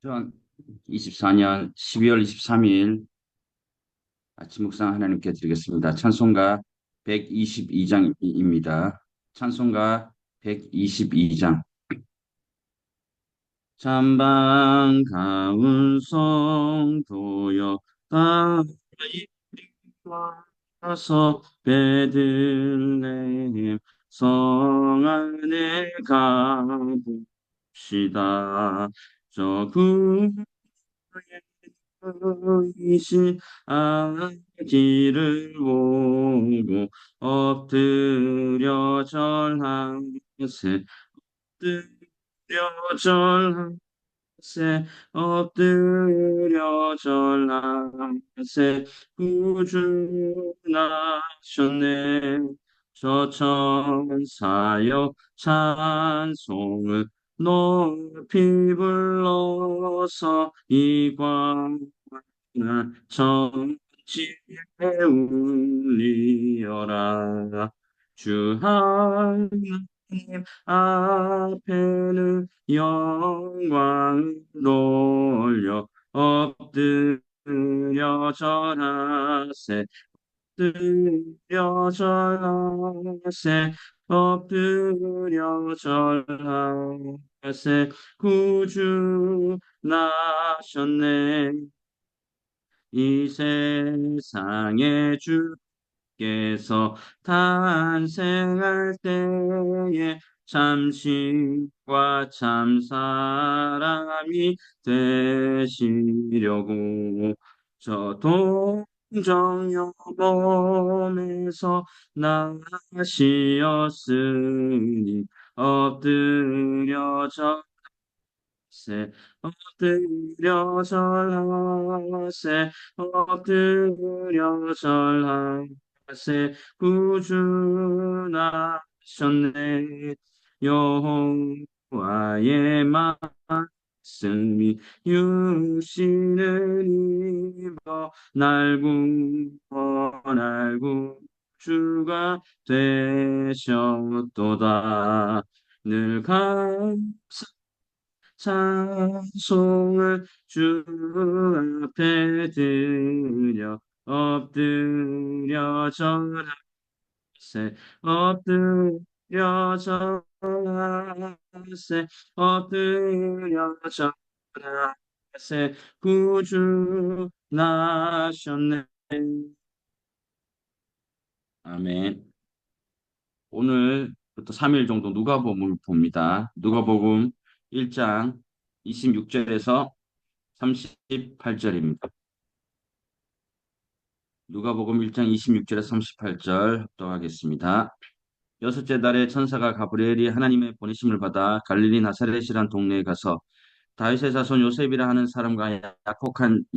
2024년 12월 23일 아침 묵상 하나님께 드리겠습니다. 찬송가 122장입니다. 찬송가 122장. 잠방 가운 성도여 다이 와서 베들레헴 성 안에 가봅시다. 저 이신 아기를 보고 엎드려 절하세. 엎드려 절하세. 엎드려 절하세. 구주 나셨네. 저 천사여 찬송을 높이 불러서 이광 나 천지에 울리어라. 주 하나님 앞에는 영광을 돌려 엎드려 절하세. 엎드려 절하세. 엎드려 절하세. 구주 나셨네. 이 세상에 주께서 탄생할 때에 참신과 참사람이 되시려고 저 동정여 몸에서 나시었으니 엎드려 세 엎드려 절하세. 엎드려 절하세. 구주 나셨네. 여호와의 말씀이 육신을 입어 날구 주가 되셨도다. 늘 감사 찬송을 주 앞에 드려 엎드려 절하세. 엎드려 절하세. 엎드려 절하세. 구주 나셨네. 아멘. 오늘부터 3일 정도 누가복음을 봅니다. 누가복음 1장 26절에서 38절입니다. 누가복음 1장 26절에서 38절 합독하겠습니다. 여섯째 달에 천사가 가브리엘이 하나님의 보내심을 받아 갈릴리 나사렛이란 동네에 가서 다윗의 자손 요셉이라 하는 사람과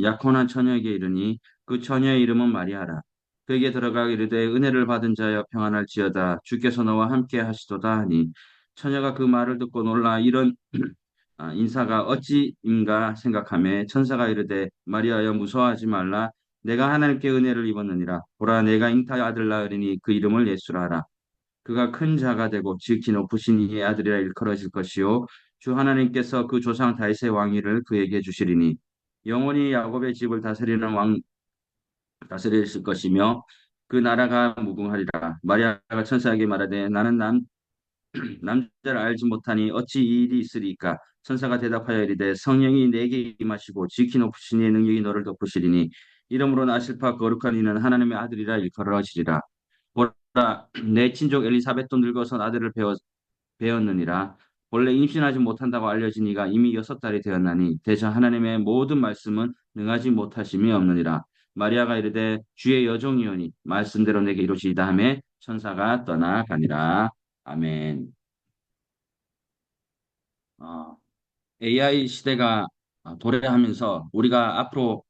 약혼한 처녀에게 이르니 그 처녀의 이름은 마리아라. 그에게 들어가 이르되 은혜를 받은 자여 평안할지어다 주께서 너와 함께 하시도다 하니 처녀가 그 말을 듣고 놀라 이런 인사가 어찌인가 생각하며 천사가 이르되 마리아여 무서워하지 말라. 내가 하나님께 은혜를 입었느니라. 보라 내가 잉타 아들 낳으리니 그 이름을 예수라 하라. 그가 큰 자가 되고 지극히 높으신 이의 아들이라 일컬어질 것이요 주 하나님께서 그 조상 다윗의 왕위를 그에게 주시리니 영원히 야곱의 집을 다스리는 왕 다스리실 것이며 그 나라가 무궁하리라. 마리아가 천사에게 말하되 나는 남자를 알지 못하니 어찌 이 일이 있으리까. 천사가 대답하여 이르되 성령이 내게 임하시고 지극히 높으신 이의 능력이 너를 덮으시리니 이러므로 나실파 거룩한 이는 하나님의 아들이라 일컬어지리라. 보라 내 친족 엘리사벳도 늙어서 아들을 배웠느니라. 원래 임신하지 못한다고 알려진 이가 이미 6달이 되었나니 대저 하나님의 모든 말씀은 능하지 못하심이 없느니라. 마리아가 이르되 주의 여종이오니 말씀대로 내게 이루어지이다 하며 천사가 떠나가니라. 아멘. AI 시대가 도래하면서 우리가 앞으로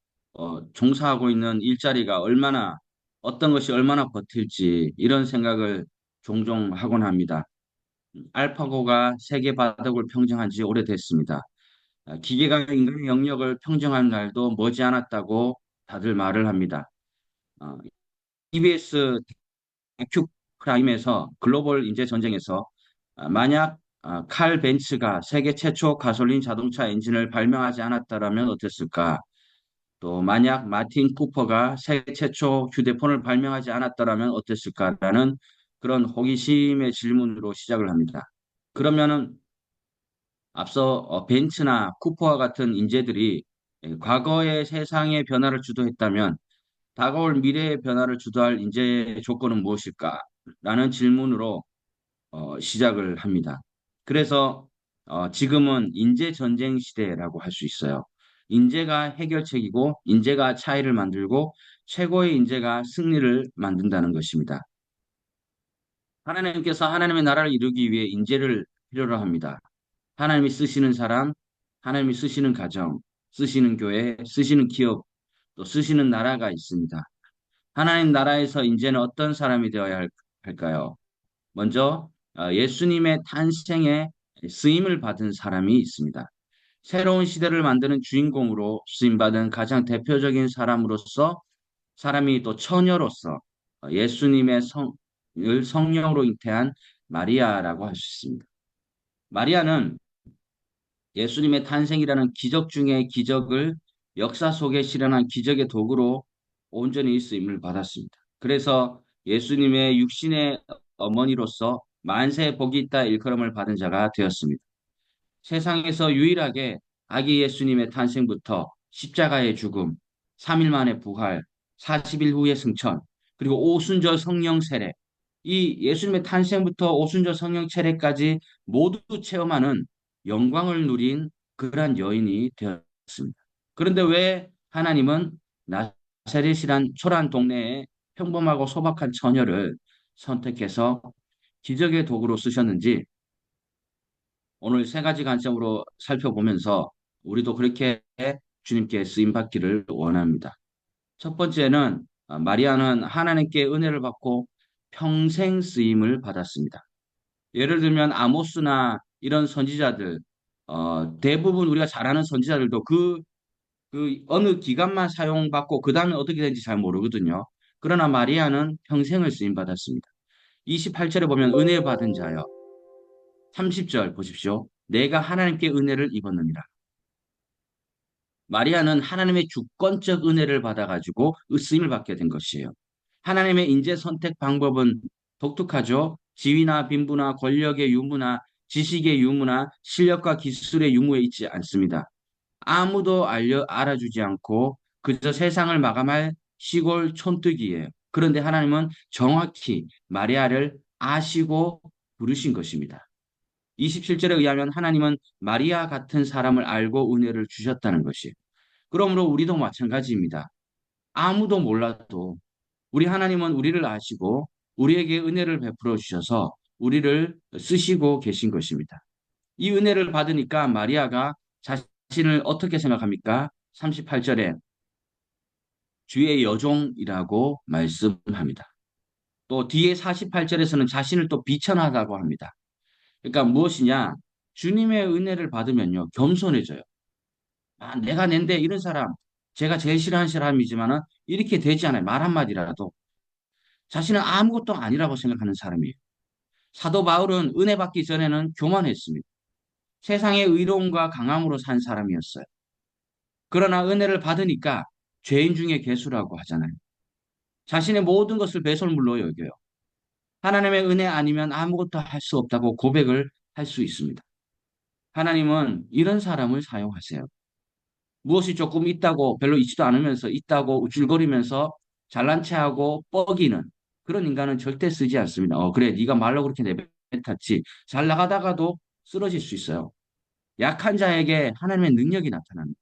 종사하고 있는 일자리가 어떤 것이 얼마나 버틸지 이런 생각을 종종 하곤 합니다. 알파고가 세계 바둑을 평정한 지 오래됐습니다. 기계가 인간의 영역을 평정한 날도 머지않았다고 다들 말을 합니다. EBS 다큐 프라임에서 글로벌 인재 전쟁에서 만약 칼 벤츠가 세계 최초 가솔린 자동차 엔진을 발명하지 않았다라면 어땠을까? 또 만약 마틴 쿠퍼가 세계 최초 휴대폰을 발명하지 않았더라면 어땠을까라는 그런 호기심의 질문으로 시작을 합니다. 그러면은 앞서 벤츠나 쿠퍼와 같은 인재들이 과거의 세상의 변화를 주도했다면 다가올 미래의 변화를 주도할 인재의 조건은 무엇일까? 라는 질문으로 시작을 합니다. 그래서 지금은 인재 전쟁 시대라고 할 수 있어요. 인재가 해결책이고 인재가 차이를 만들고 최고의 인재가 승리를 만든다는 것입니다. 하나님께서 하나님의 나라를 이루기 위해 인재를 필요로 합니다. 하나님이 쓰시는 사람, 하나님이 쓰시는 가정, 쓰시는 교회, 쓰시는 기업, 또 쓰시는 나라가 있습니다. 하나님 나라에서 인재는 어떤 사람이 되어야 할까요? 먼저 예수님의 탄생에 쓰임을 받은 사람이 있습니다. 새로운 시대를 만드는 주인공으로 쓰임받은 가장 대표적인 사람으로서 사람이 또 처녀로서 예수님의 성을 성령으로 잉태한 마리아라고 할 수 있습니다. 마리아는 예수님의 탄생이라는 기적 중의 기적을 역사 속에 실현한 기적의 도구로 온전히 쓰임을 받았습니다. 그래서 예수님의 육신의 어머니로서 만세 복이 있다 일컬음을 받은 자가 되었습니다. 세상에서 유일하게 아기 예수님의 탄생부터 십자가의 죽음, 3일 만에 부활, 40일 후의 승천, 그리고 오순절 성령 세례, 이 예수님의 탄생부터 오순절 성령 세례까지 모두 체험하는 영광을 누린 그러한 여인이 되었습니다. 그런데 왜 하나님은 나사렛이란 초라한 동네에 평범하고 소박한 처녀를 선택해서 기적의 도구로 쓰셨는지 오늘 세 가지 관점으로 살펴보면서 우리도 그렇게 주님께 쓰임 받기를 원합니다. 첫 번째는 마리아는 하나님께 은혜를 받고 평생 쓰임을 받았습니다. 예를 들면 아모스나 이런 선지자들, 대부분 우리가 잘 아는 선지자들도 그 어느 기간만 사용받고 그 다음에 어떻게 되는지 잘 모르거든요. 그러나 마리아는 평생을 쓰임 받았습니다. 28절에 보면 은혜 받은 자여. 30절 보십시오. 내가 하나님께 은혜를 입었느니라. 마리아는 하나님의 주권적 은혜를 받아가지고 쓰임을 받게 된 것이에요. 하나님의 인재 선택 방법은 독특하죠. 지위나 빈부나 권력의 유무나 지식의 유무나 실력과 기술의 유무에 있지 않습니다. 아무도 알아주지 않고 그저 세상을 마감할 시골 촌뜨기예요. 그런데 하나님은 정확히 마리아를 아시고 부르신 것입니다. 27절에 의하면 하나님은 마리아 같은 사람을 알고 은혜를 주셨다는 것이에요. 그러므로 우리도 마찬가지입니다. 아무도 몰라도 우리 하나님은 우리를 아시고 우리에게 은혜를 베풀어 주셔서 우리를 쓰시고 계신 것입니다. 이 은혜를 받으니까 마리아가 자신을 어떻게 생각합니까? 38절에 주의 여종이라고 말씀합니다. 또 뒤에 48절에서는 자신을 또 비천하다고 합니다. 그러니까 무엇이냐? 주님의 은혜를 받으면요, 겸손해져요. 내가 낸데 이런 사람, 제가 제일 싫어하는 사람이지만은 이렇게 되지 않아요. 말 한마디라도. 자신은 아무것도 아니라고 생각하는 사람이에요. 사도 바울은 은혜 받기 전에는 교만했습니다. 세상의 의로움과 강함으로 산 사람이었어요. 그러나 은혜를 받으니까 죄인 중에 괴수라고 하잖아요. 자신의 모든 것을 배설물로 여겨요. 하나님의 은혜 아니면 아무것도 할 수 없다고 고백을 할 수 있습니다. 하나님은 이런 사람을 사용하세요. 무엇이 조금 있다고 별로 있지도 않으면서 있다고 우쭐거리면서 잘난 체하고 뻐기는 그런 인간은 절대 쓰지 않습니다. 그래 네가 말로 그렇게 내뱉었지. 잘 나가다가도 쓰러질 수 있어요. 약한 자에게 하나님의 능력이 나타납니다.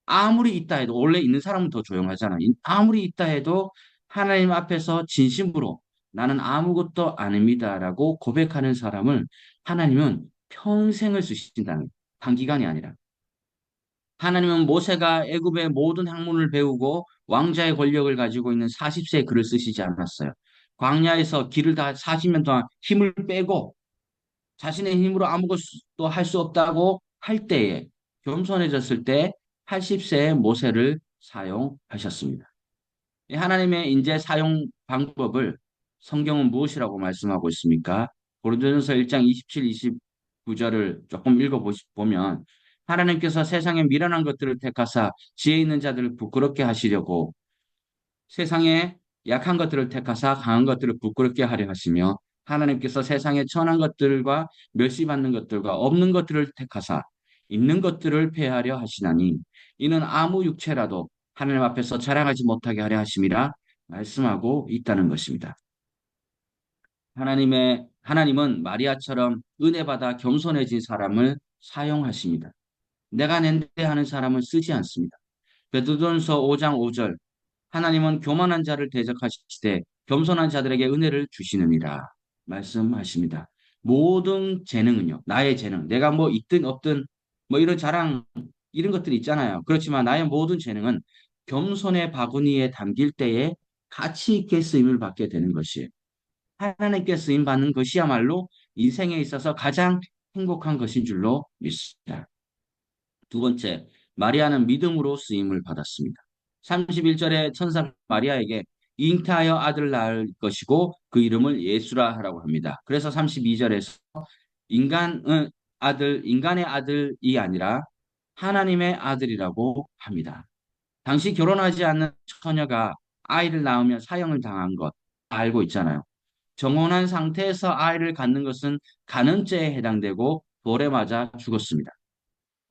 아무리 있다 해도 원래 있는 사람은 더 조용하잖아. 아무리 있다 해도 하나님 앞에서 진심으로 나는 아무것도 아닙니다라고 고백하는 사람을 하나님은 평생을 쓰신다는 단기간이 아니라 하나님은 모세가 애굽의 모든 학문을 배우고 왕자의 권력을 가지고 있는 40세에 글을 쓰시지 않았어요. 광야에서 길을 다 40년 동안 힘을 빼고 자신의 힘으로 아무것도 할 수 없다고 할 때에 겸손해졌을 때 80세의 모세를 사용하셨습니다. 하나님의 인재 사용 방법을 성경은 무엇이라고 말씀하고 있습니까? 고린도전서 1장 27, 구절을 조금 읽어보면 하나님께서 세상에 미련한 것들을 택하사 지혜 있는 자들을 부끄럽게 하시려고 세상에 약한 것들을 택하사 강한 것들을 부끄럽게 하려 하시며 하나님께서 세상에 천한 것들과 멸시받는 것들과 없는 것들을 택하사 있는 것들을 폐하려 하시나니 이는 아무 육체라도 하나님 앞에서 자랑하지 못하게 하려 하심이라 말씀하고 있다는 것입니다. 하나님은 마리아처럼 은혜 받아 겸손해진 사람을 사용하십니다. 내가 낸데 하는 사람을 쓰지 않습니다. 베드로전서 5장 5절 하나님은 교만한 자를 대적하시되 겸손한 자들에게 은혜를 주시느니라 말씀하십니다. 모든 재능은요, 나의 재능, 내가 뭐 있든 없든 뭐 이런 자랑 이런 것들이 있잖아요. 그렇지만 나의 모든 재능은 겸손의 바구니에 담길 때에 가치 있게 쓰임을 받게 되는 것이에요. 하나님께 쓰임 받는 것이야말로 인생에 있어서 가장 행복한 것인 줄로 믿습니다. 두 번째, 마리아는 믿음으로 쓰임을 받았습니다. 31절에 천사 마리아에게 잉태하여 아들을 낳을 것이고 그 이름을 예수라 하라고 합니다. 그래서 32절에서 인간의 아들이 아니라 하나님의 아들이라고 합니다. 당시 결혼하지 않는 처녀가 아이를 낳으면 사형을 당한 것 알고 있잖아요. 정혼한 상태에서 아이를 갖는 것은 간음죄에 해당되고 돌에 맞아 죽었습니다.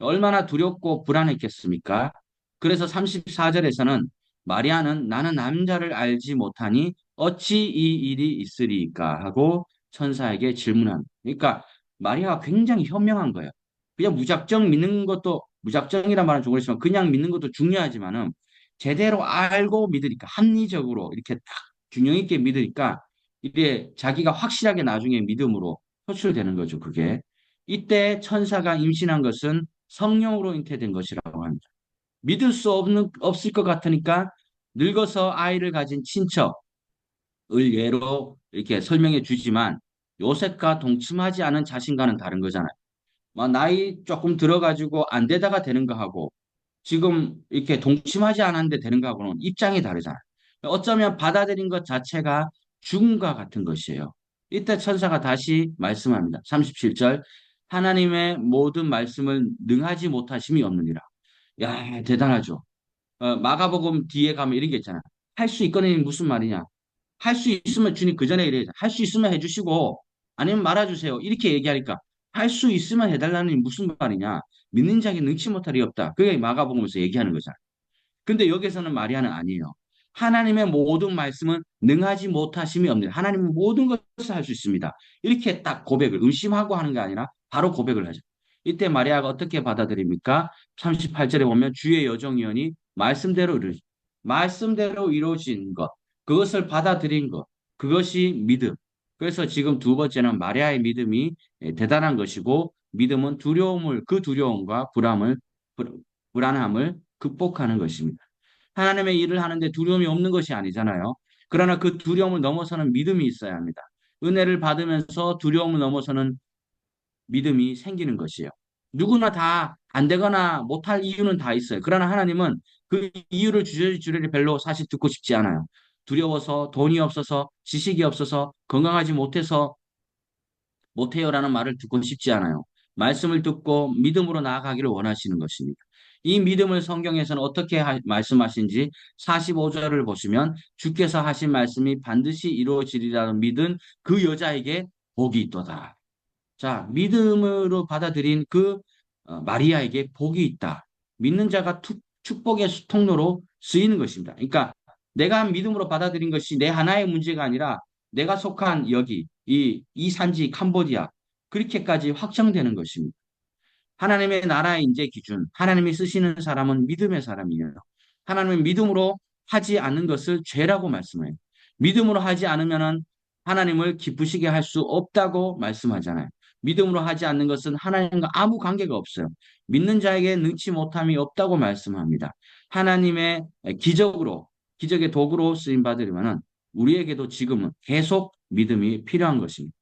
얼마나 두렵고 불안했겠습니까? 그래서 34절에서는 마리아는 나는 남자를 알지 못하니 어찌 이 일이 있으리까 하고 천사에게 질문한. 그러니까 마리아가 굉장히 현명한 거예요. 그냥 무작정 믿는 것도 무작정이란 말은 좀 그렇지만 그냥 믿는 것도 중요하지만은 제대로 알고 믿으니까 합리적으로 이렇게 딱 균형 있게 믿으니까 이게 자기가 확실하게 나중에 믿음으로 표출되는 거죠, 그게. 이때 천사가 임신한 것은 성령으로 잉태된 것이라고 합니다. 믿을 수 없을 것 같으니까 늙어서 아이를 가진 친척을 예로 이렇게 설명해 주지만 요셉과 동침하지 않은 자신과는 다른 거잖아요. 막 나이 조금 들어가지고 안 되다가 되는 거하고 지금 이렇게 동침하지 않았는데 되는 거하고는 입장이 다르잖아요. 어쩌면 받아들인 것 자체가 죽음과 같은 것이에요. 이때 천사가 다시 말씀합니다. 37절 하나님의 모든 말씀을 능하지 못하심이 없느니라. 야, 대단하죠. 마가복음 뒤에 가면 이런 게 있잖아. 할 수 있거니 무슨 말이냐. 할 수 있으면 주님 그 전에 이래. 할 수 있으면 해주시고 아니면 말아주세요. 이렇게 얘기하니까 할 수 있으면 해달라는 무슨 말이냐. 믿는 자에게 능치 못할 리 없다. 그게 마가복음에서 얘기하는 거잖아. 근데 여기서는 마리아는 아니에요. 하나님의 모든 말씀은 능하지 못하심이 없는 하나님은 모든 것을 할 수 있습니다. 이렇게 딱 고백을 의심하고 하는 게 아니라 바로 고백을 하죠. 이때 마리아가 어떻게 받아들입니까? 38절에 보면 주의 여종이여니 말씀대로 이루어진 것, 그것을 받아들인 것, 그것이 믿음. 그래서 지금 두 번째는 마리아의 믿음이 대단한 것이고 믿음은 그 두려움과 불안함을 극복하는 것입니다. 하나님의 일을 하는데 두려움이 없는 것이 아니잖아요. 그러나 그 두려움을 넘어서는 믿음이 있어야 합니다. 은혜를 받으면서 두려움을 넘어서는 믿음이 생기는 것이에요. 누구나 다 안 되거나 못할 이유는 다 있어요. 그러나 하나님은 그 이유를 주저리 별로 사실 듣고 싶지 않아요. 두려워서 돈이 없어서 지식이 없어서 건강하지 못해요라는 말을 듣고 싶지 않아요. 말씀을 듣고 믿음으로 나아가기를 원하시는 것입니다. 이 믿음을 성경에서는 어떻게 말씀하신지 45절을 보시면 주께서 하신 말씀이 반드시 이루어지리라는 믿은 그 여자에게 복이 있도다. 자, 믿음으로 받아들인 그 마리아에게 복이 있다. 믿는 자가 축복의 통로로 쓰이는 것입니다. 그러니까 내가 믿음으로 받아들인 것이 내 하나의 문제가 아니라 내가 속한 여기, 이 산지 캄보디아, 그렇게까지 확정되는 것입니다. 하나님의 나라의 인재 기준, 하나님이 쓰시는 사람은 믿음의 사람이에요. 하나님은 믿음으로 하지 않는 것을 죄라고 말씀해요. 믿음으로 하지 않으면은 하나님을 기쁘시게 할 수 없다고 말씀하잖아요. 믿음으로 하지 않는 것은 하나님과 아무 관계가 없어요. 믿는 자에게 능치 못함이 없다고 말씀합니다. 하나님의 기적의 도구로 쓰임 받으려면은 우리에게도 지금은 계속 믿음이 필요한 것입니다.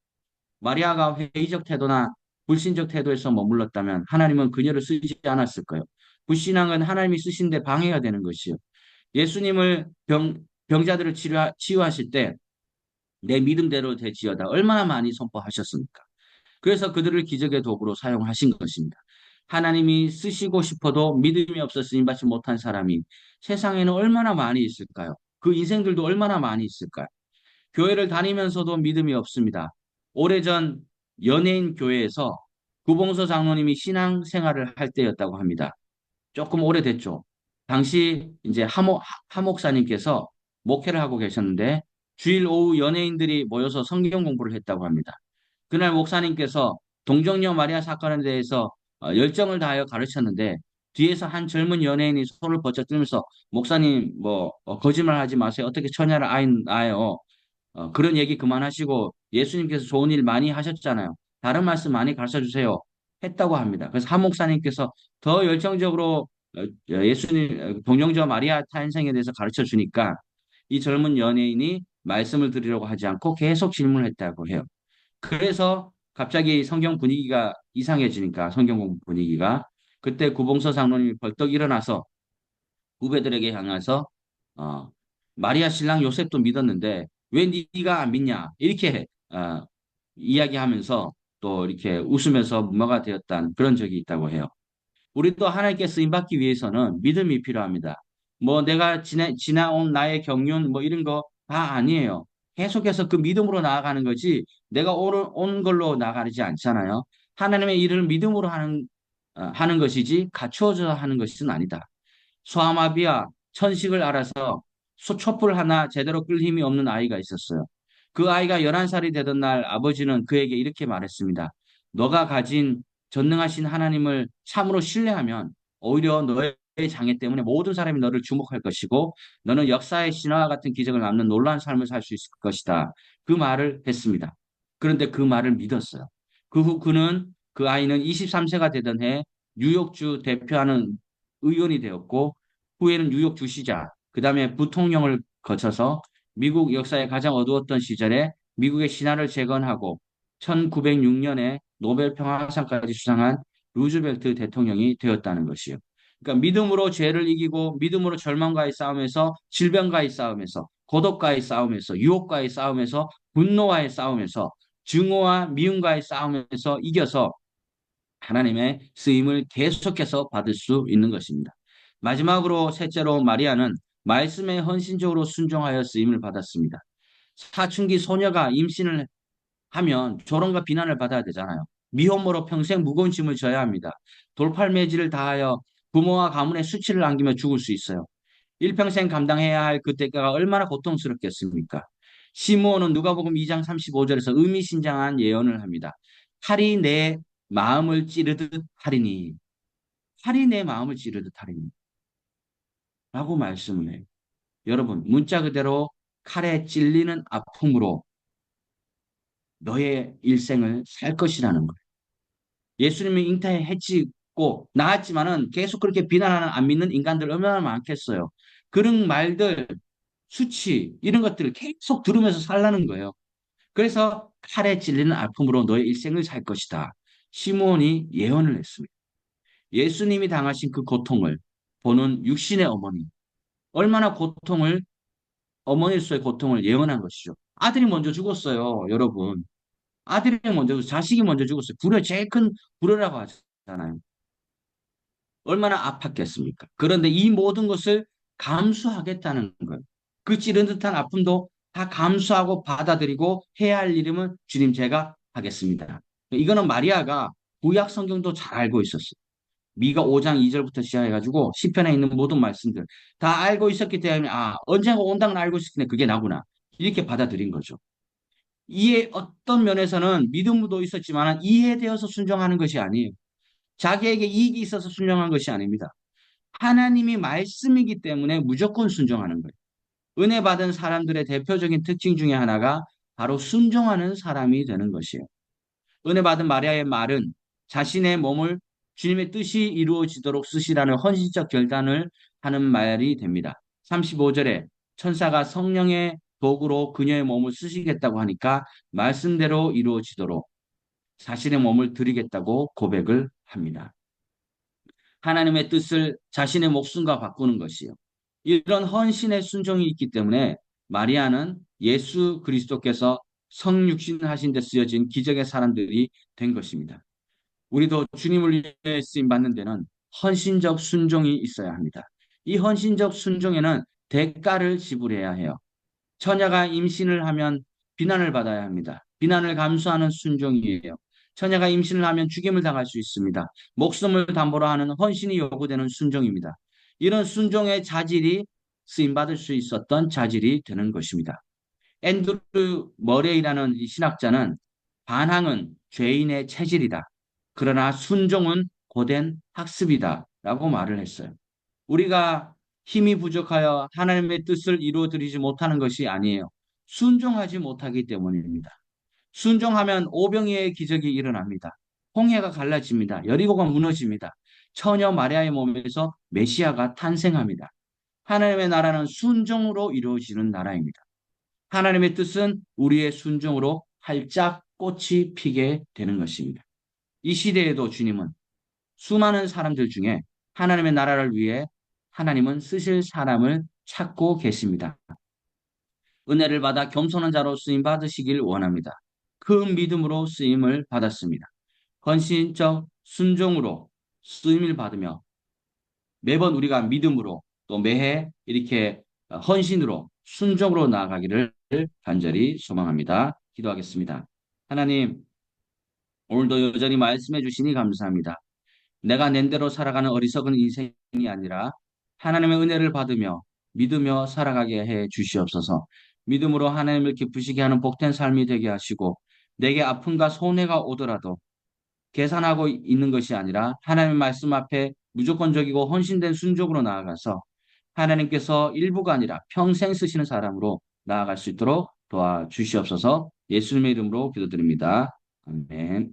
마리아가 회의적 태도나 불신적 태도에서 머물렀다면 하나님은 그녀를 쓰지 않았을 거예요. 불신앙은 하나님이 쓰신데 방해가 되는 것이요. 예수님을 병자들을 치유하실 때 내 믿음대로 되지어다 얼마나 많이 선포하셨습니까? 그래서 그들을 기적의 도구로 사용하신 것입니다. 하나님이 쓰시고 싶어도 믿음이 없어 쓰임받지 못한 사람이 세상에는 얼마나 많이 있을까요? 그 인생들도 얼마나 많이 있을까요? 교회를 다니면서도 믿음이 없습니다. 오래전 연예인 교회에서 구봉서 장로님이 신앙 생활을 할 때였다고 합니다. 조금 오래됐죠. 당시 이제 하목사님께서 목회를 하고 계셨는데 주일 오후 연예인들이 모여서 성경 공부를 했다고 합니다. 그날 목사님께서 동정녀 마리아 사건에 대해서 열정을 다하여 가르쳤는데 뒤에서 한 젊은 연예인이 손을 번쩍 들면서 목사님 뭐 거짓말하지 마세요. 어떻게 처녀를 아이 낳아요? 그런 얘기 그만하시고 예수님께서 좋은 일 많이 하셨잖아요. 다른 말씀 많이 가르쳐 주세요. 했다고 합니다. 그래서 한 목사님께서 더 열정적으로 예수님 동정저 마리아 탄생에 대해서 가르쳐 주니까 이 젊은 연예인이 말씀을 드리려고 하지 않고 계속 질문을 했다고 해요. 그래서 갑자기 성경 분위기가 이상해지니까 성경 공부 분위기가 그때 구봉서 장로님이 벌떡 일어나서 후배들에게 향해서 어, 마리아 신랑 요셉도 믿었는데 왜 네가 안 믿냐 이렇게 이야기하면서 또 이렇게 웃으면서 무마가 되었던 그런 적이 있다고 해요. 우리도 하나님께 쓰임 받기 위해서는 믿음이 필요합니다. 뭐 내가 지나온 나의 경륜 뭐 이런 거 다 아니에요. 계속해서 그 믿음으로 나아가는 거지 내가 온 걸로 나아가지 않잖아요. 하나님의 일을 믿음으로 하는 것이지 갖추어져 하는 것은 아니다. 소아마비아 천식을 알아서 촛불 하나 제대로 끌 힘이 없는 아이가 있었어요. 그 아이가 11살이 되던 날 아버지는 그에게 이렇게 말했습니다. 너가 가진 전능하신 하나님을 참으로 신뢰하면 오히려 너의 장애 때문에 모든 사람이 너를 주목할 것이고 너는 역사의 신화와 같은 기적을 남는 놀라운 삶을 살 수 있을 것이다. 그 말을 했습니다. 그런데 그 말을 믿었어요. 그 후 그 아이는 23세가 되던 해 뉴욕주 대표하는 의원이 되었고 후에는 뉴욕 주시자, 그 다음에 부통령을 거쳐서 미국 역사의 가장 어두웠던 시절에 미국의 신화를 재건하고 1906년에 노벨 평화상까지 수상한 루즈벨트 대통령이 되었다는 것이요. 그러니까 믿음으로 죄를 이기고 믿음으로 절망과의 싸움에서 질병과의 싸움에서 고독과의 싸움에서 유혹과의 싸움에서 분노와의 싸움에서 증오와 미움과의 싸움에서 이겨서 하나님의 쓰임을 계속해서 받을 수 있는 것입니다. 마지막으로 셋째로 마리아는 말씀에 헌신적으로 순종하여 쓰임을 받았습니다. 사춘기 소녀가 임신을 하면 조롱과 비난을 받아야 되잖아요. 미혼모로 평생 무거운 짐을 져야 합니다. 돌팔매질을 다하여 부모와 가문의 수치를 안기며 죽을 수 있어요. 일평생 감당해야 할 그 대가가 얼마나 고통스럽겠습니까? 시므온은 누가복음 2장 35절에서 의미심장한 예언을 합니다. 칼이 내 마음을 찌르듯 하리니 칼이 내 마음을 찌르듯 하리니 라고 말씀을 해요. 여러분 문자 그대로 칼에 찔리는 아픔으로 너의 일생을 살 것이라는 거예요. 예수님이 잉태에 해치고 나았지만은 계속 그렇게 비난하는 안 믿는 인간들 얼마나 많겠어요. 그런 말들 수치 이런 것들을 계속 들으면서 살라는 거예요. 그래서 칼에 찔리는 아픔으로 너의 일생을 살 것이다. 시므온이 예언을 했습니다. 예수님이 당하신 그 고통을 보는 육신의 어머니 얼마나 고통을 어머니로서의 고통을 예언한 것이죠. 아들이 먼저 죽었어요, 여러분. 아들이 먼저 자식이 먼저 죽었어요. 불효 제일 큰 불효라고 하잖아요. 얼마나 아팠겠습니까? 그런데 이 모든 것을 감수하겠다는 거예요. 그 찌른 듯한 아픔도 다 감수하고 받아들이고 해야 할 일임은 주님 제가 하겠습니다. 이거는 마리아가 구약 성경도 잘 알고 있었어요. 미가 5장 2절부터 시작해가지고 시편에 있는 모든 말씀들 다 알고 있었기 때문에 언젠가 온다는 알고 있었기 때문에 그게 나구나 이렇게 받아들인 거죠. 이해 어떤 면에서는 믿음도 있었지만 이해되어서 순종하는 것이 아니에요. 자기에게 이익이 있어서 순종한 것이 아닙니다. 하나님이 말씀이기 때문에 무조건 순종하는 거예요. 은혜 받은 사람들의 대표적인 특징 중에 하나가 바로 순종하는 사람이 되는 것이에요. 은혜 받은 마리아의 말은 자신의 몸을 주님의 뜻이 이루어지도록 쓰시라는 헌신적 결단을 하는 말이 됩니다. 35절에 천사가 성령의 도구로 그녀의 몸을 쓰시겠다고 하니까 말씀대로 이루어지도록 자신의 몸을 드리겠다고 고백을 합니다. 하나님의 뜻을 자신의 목숨과 바꾸는 것이요. 이런 헌신의 순종이 있기 때문에 마리아는 예수 그리스도께서 성육신하신 데 쓰여진 기적의 사람들이 된 것입니다. 우리도 주님을 위해 쓰임 받는 데는 헌신적 순종이 있어야 합니다. 이 헌신적 순종에는 대가를 지불해야 해요. 처녀가 임신을 하면 비난을 받아야 합니다. 비난을 감수하는 순종이에요. 처녀가 임신을 하면 죽임을 당할 수 있습니다. 목숨을 담보로 하는 헌신이 요구되는 순종입니다. 이런 순종의 자질이 쓰임받을 수 있었던 자질이 되는 것입니다. 앤드루 머레이라는 이 신학자는 반항은 죄인의 체질이다. 그러나 순종은 고된 학습이다. 라고 말을 했어요. 우리가 힘이 부족하여 하나님의 뜻을 이루어 드리지 못하는 것이 아니에요. 순종하지 못하기 때문입니다. 순종하면 오병이의 기적이 일어납니다. 홍해가 갈라집니다. 여리고가 무너집니다. 처녀 마리아의 몸에서 메시아가 탄생합니다. 하나님의 나라는 순종으로 이루어지는 나라입니다. 하나님의 뜻은 우리의 순종으로 활짝 꽃이 피게 되는 것입니다. 이 시대에도 주님은 수많은 사람들 중에 하나님의 나라를 위해 하나님은 쓰실 사람을 찾고 계십니다. 은혜를 받아 겸손한 자로 쓰임 받으시길 원합니다. 큰 믿음으로 쓰임을 받았습니다. 헌신적 순종으로 쓰임을 받으며 매번 우리가 믿음으로 또 매해 이렇게 헌신으로 순종으로 나아가기를 간절히 소망합니다. 기도하겠습니다. 하나님, 오늘도 여전히 말씀해 주시니 감사합니다. 내가 낸 대로 살아가는 어리석은 인생이 아니라 하나님의 은혜를 받으며 믿으며 살아가게 해 주시옵소서. 믿음으로 하나님을 기쁘시게 하는 복된 삶이 되게 하시고 내게 아픔과 손해가 오더라도 계산하고 있는 것이 아니라 하나님의 말씀 앞에 무조건적이고 헌신된 순종으로 나아가서 하나님께서 일부가 아니라 평생 쓰시는 사람으로 나아갈 수 있도록 도와주시옵소서. 예수님의 이름으로 기도드립니다. 아멘.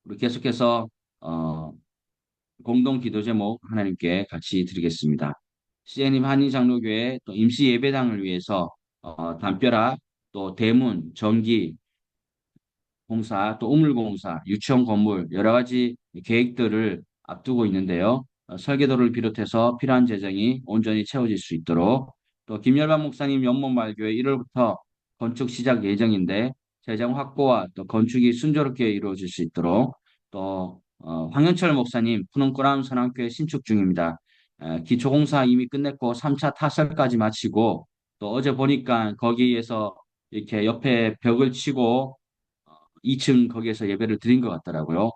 우리 계속해서 어, 공동 기도 제목 하나님께 같이 드리겠습니다. CN님 한인장로교회 또 임시 예배당을 위해서 담벼락 또 대문, 전기, 공사, 또 우물공사, 유치원 건물 여러 가지 계획들을 앞두고 있는데요. 설계도를 비롯해서 필요한 재정이 온전히 채워질 수 있도록 또 김열반 목사님 연못말교회 1월부터 건축 시작 예정인데 재정 확보와 또 건축이 순조롭게 이루어질 수 있도록 또 황현철 목사님 푸른꼬람 선악교회 신축 중입니다. 기초공사 이미 끝냈고 3차 타설까지 마치고 또 어제 보니까 거기에서 이렇게 옆에 벽을 치고 2층 거기에서 예배를 드린 것 같더라고요.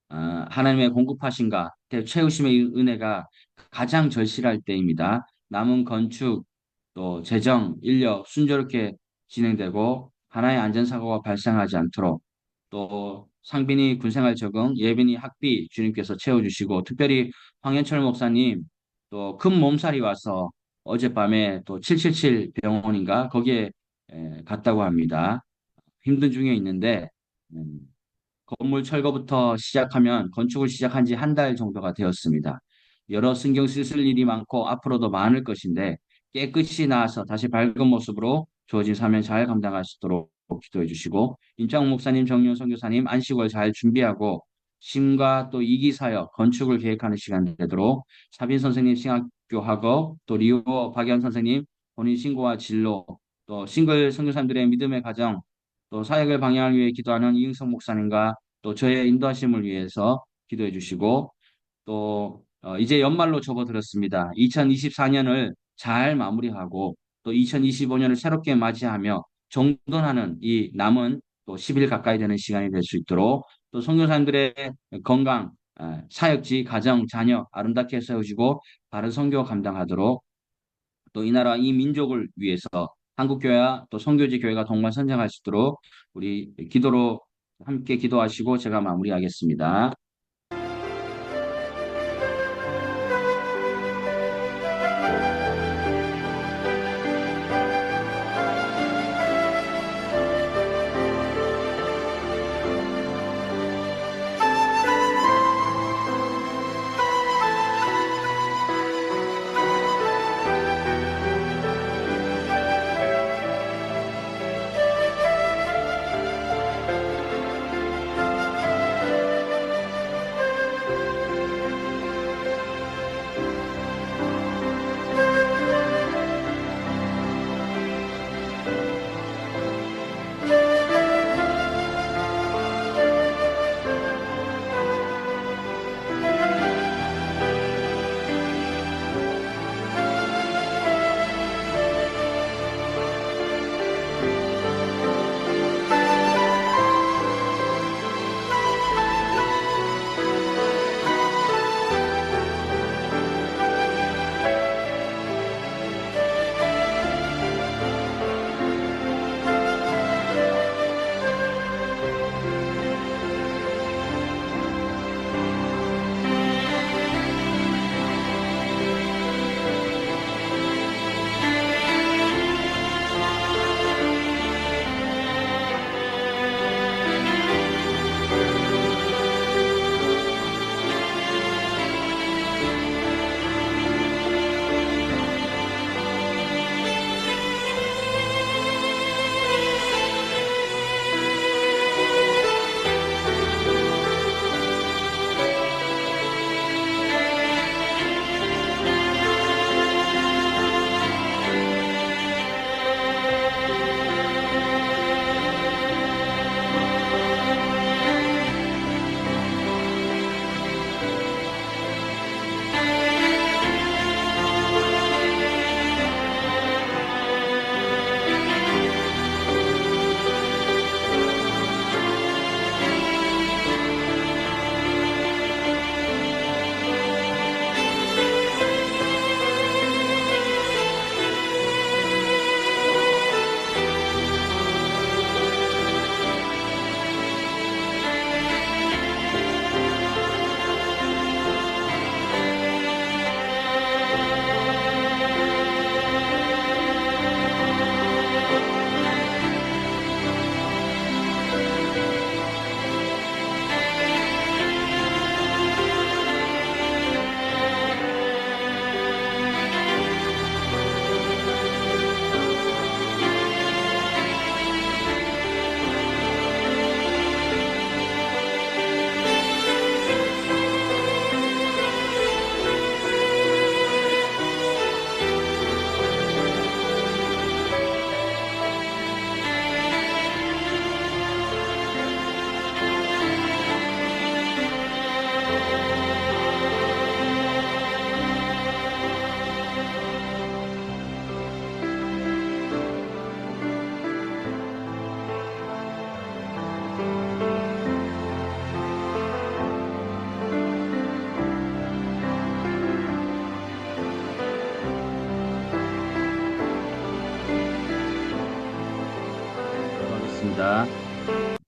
하나님의 공급하신가, 채우심의 은혜가 가장 절실할 때입니다. 남은 건축, 또 재정, 인력 순조롭게 진행되고 하나의 안전사고가 발생하지 않도록 또 상빈이 군생활 적응, 예빈이 학비 주님께서 채워주시고 특별히 황현철 목사님 또 큰 몸살이 와서 어젯밤에 또 777 병원인가 거기에 갔다고 합니다. 힘든 중에 있는데 음, 건물 철거부터 시작하면 건축을 시작한 지 한 달 정도가 되었습니다. 여러 신경 쓰실 일이 많고 앞으로도 많을 것인데 깨끗이 나아서 다시 밝은 모습으로 주어진 사명 잘 감당할 수 있도록 기도해 주시고 임창욱 목사님, 정윤 선교사님 안식월 잘 준비하고 심과 또 이기 사역 건축을 계획하는 시간 되도록 사빈 선생님 신학교 학업 또 리오 박연 선생님 본인 신고와 진로 또 싱글 선교사님들의 믿음의 가정 또 사역을 방향을 위해 기도하는 이응석 목사님과 또 저의 인도하심을 위해서 기도해 주시고 또 이제 연말로 접어들었습니다. 2024년을 잘 마무리하고 또 2025년을 새롭게 맞이하며 정돈하는 이 남은 또 10일 가까이 되는 시간이 될 수 있도록 또 선교사님들의 건강, 사역지, 가정, 자녀 아름답게 세워지고 바른 선교 감당하도록 또 이 나라 이 민족을 위해서 한국교회와 또 선교지 교회가 동반 선정할 수 있도록 우리 기도로 함께 기도하시고 제가 마무리하겠습니다.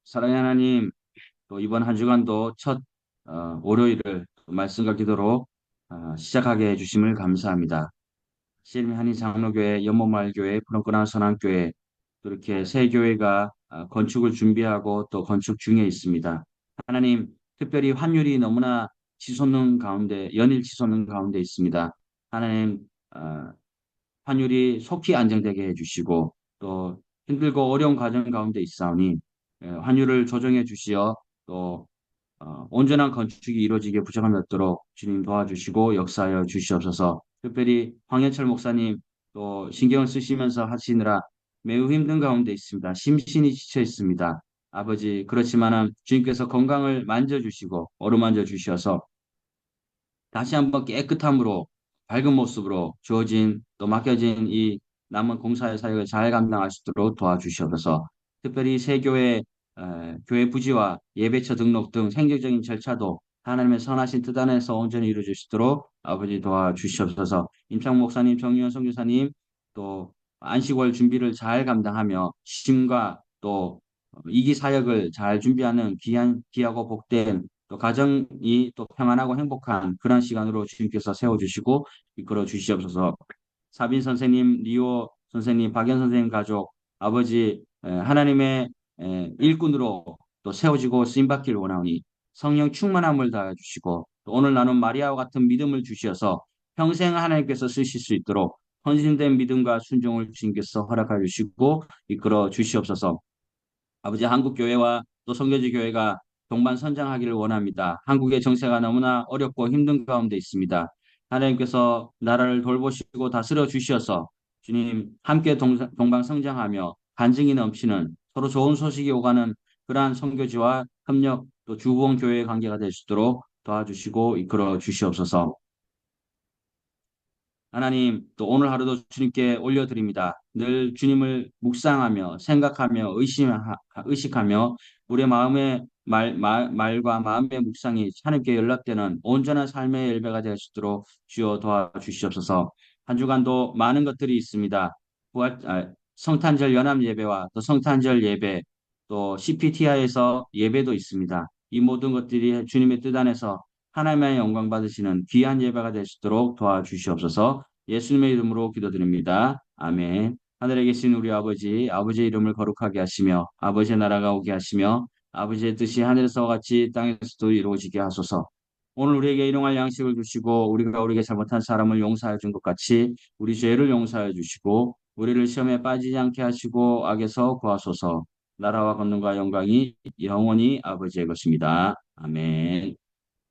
사랑의 하나님, 또 이번 한 주간도 첫 월요일을 말씀과 기도로 시작하게 해주심을 감사합니다. 시일미 한인 장로교회, 연못마을교회, 푸른끈한 선한교회, 또 이렇게 새 교회가 건축을 준비하고 또 건축 중에 있습니다. 하나님, 특별히 환율이 너무나 치솟는 가운데, 연일 치솟는 가운데 있습니다. 하나님, 어, 환율이 속히 안정되게 해주시고 또 힘들고 어려운 과정 가운데 있사오니 환율을 조정해 주시어 또 온전한 건축이 이루어지게 부족함이 없도록 주님 도와주시고 역사하여 주시옵소서. 특별히 황현철 목사님 또 신경을 쓰시면서 하시느라 매우 힘든 가운데 있습니다. 심신이 지쳐 있습니다. 아버지, 그렇지만은 주님께서 건강을 만져주시고 어루만져 주셔서 다시 한번 깨끗함으로 밝은 모습으로 주어진 또 맡겨진 이 남은 공사의 사역을 잘 감당할 수 있도록 도와주시옵소서. 특별히 새 교회 교회 부지와 예배처 등록 등 행정적인 절차도 하나님의 선하신 뜻 안에서 온전히 이루어질 수 있도록 아버지 도와주시옵소서. 임창 목사님, 정유현 선교사님 또 안식월 준비를 잘 감당하며 심과 또 이기 사역을 잘 준비하는 귀하고 복된 또 가정이 또 평안하고 행복한 그런 시간으로 주님께서 세워주시고 이끌어 주시옵소서. 사빈 선생님, 리오 선생님, 박연 선생님 가족, 아버지 하나님의 일꾼으로 또 세워지고 쓰임받기를 원하오니 성령 충만함을 다해 주시고 또 오늘 나눈 마리아와 같은 믿음을 주시어서 평생 하나님께서 쓰실 수 있도록 헌신된 믿음과 순종을 주님께서 허락해 주시고 이끌어 주시옵소서. 아버지 한국 교회와 또 성교지 교회가 동반 선장하기를 원합니다. 한국의 정세가 너무나 어렵고 힘든 가운데 있습니다. 하나님께서 나라를 돌보시고 다스려 주시어서 주님 함께 동방 성장하며 간증이 넘치는 서로 좋은 소식이 오가는 그러한 성교지와 협력 또 주보원 교회의 관계가 될 수 있도록 도와주시고 이끌어 주시옵소서. 하나님, 또 오늘 하루도 주님께 올려드립니다. 늘 주님을 묵상하며 생각하며 의식하며 우리의 마음의 말과 마음의 묵상이 하나님께 연락되는 온전한 삶의 열매가 될 수 있도록 주여 도와주시옵소서. 한 주간도 많은 것들이 있습니다. 성탄절 연합 예배와 또 성탄절 예배, 또 CPTI에서 예배도 있습니다. 이 모든 것들이 주님의 뜻 안에서 하나님의 영광 받으시는 귀한 예배가 될 수 있도록 도와주시옵소서. 예수님의 이름으로 기도드립니다. 아멘. 하늘에 계신 우리 아버지, 아버지의 이름을 거룩하게 하시며 아버지의 나라가 오게 하시며 아버지의 뜻이 하늘에서와 같이 땅에서도 이루어지게 하소서. 오늘 우리에게 일용할 양식을 주시고 우리가 우리에게 잘못한 사람을 용서하여 준 것 같이 우리 죄를 용서하여 주시고 우리를 시험에 빠지지 않게 하시고 악에서 구하소서. 나라와 권능과 영광이 영원히 아버지의 것입니다. 아멘.